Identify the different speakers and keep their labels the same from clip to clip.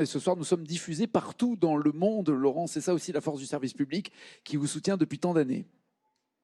Speaker 1: Et ce soir, nous sommes diffusés partout dans le monde, Laurent. C'est ça aussi la force du service public qui vous soutient depuis tant d'années.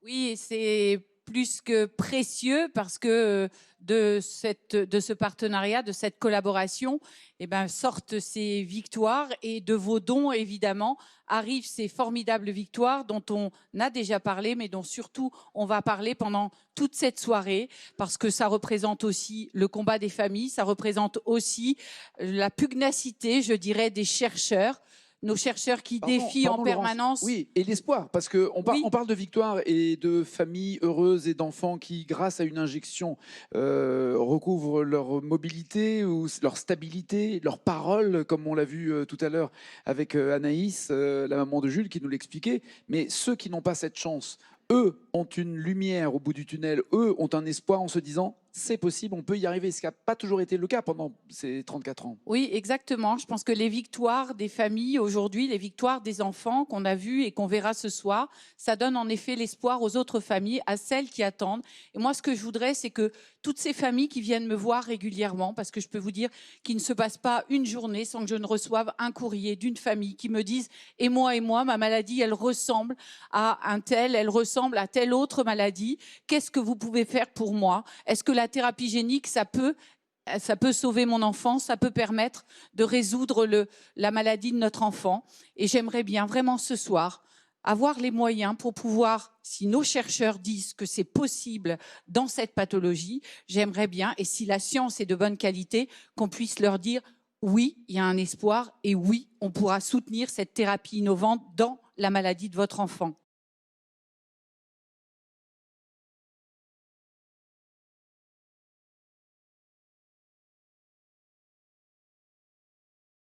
Speaker 2: Oui, et c'est plus que précieux parce que de ce partenariat, de cette collaboration, eh ben, sortent ces victoires et de vos dons, évidemment, arrivent ces formidables victoires dont on a déjà parlé, mais dont surtout on va parler pendant toute cette soirée parce que ça représente aussi le combat des familles, ça représente aussi la pugnacité, je dirais, des chercheurs. Nos chercheurs qui défient en
Speaker 1: Pardon, Laurence.
Speaker 2: permanence.
Speaker 1: Oui, et l'espoir, parce qu'on
Speaker 2: Oui,
Speaker 1: on parle de victoire et de familles heureuses et d'enfants qui, grâce à une injection, recouvrent leur mobilité ou leur stabilité, leur parole, comme on l'a vu tout à l'heure avec Anaïs, la maman de Jules, qui nous l'expliquait. Mais ceux qui n'ont pas cette chance, eux ont une lumière au bout du tunnel, eux ont un espoir en se disant c'est possible, on peut y arriver, ce qui n'a pas toujours été le cas pendant ces 34 ans.
Speaker 2: oui, exactement. Je pense que les victoires des familles aujourd'hui, les victoires des enfants qu'on a vues et qu'on verra ce soir, ça donne en effet l'espoir aux autres familles, à celles qui attendent. Et moi, ce que je voudrais, c'est que toutes ces familles qui viennent me voir régulièrement, parce que je peux vous dire qu'il ne se passe pas une journée sans que je ne reçoive un courrier d'une famille qui me dise « et moi, ma maladie, elle ressemble à un tel, elle ressemble à telle autre maladie. Qu'est-ce que vous pouvez faire pour moi? Est-ce que la thérapie génique, ça peut sauver mon enfant, ça peut permettre de résoudre la maladie de notre enfant. Et j'aimerais bien vraiment ce soir avoir les moyens pour pouvoir, si nos chercheurs disent que c'est possible dans cette pathologie, j'aimerais bien, et si la science est de bonne qualité, qu'on puisse leur dire oui, il y a un espoir et oui, on pourra soutenir cette thérapie innovante dans la maladie de votre enfant.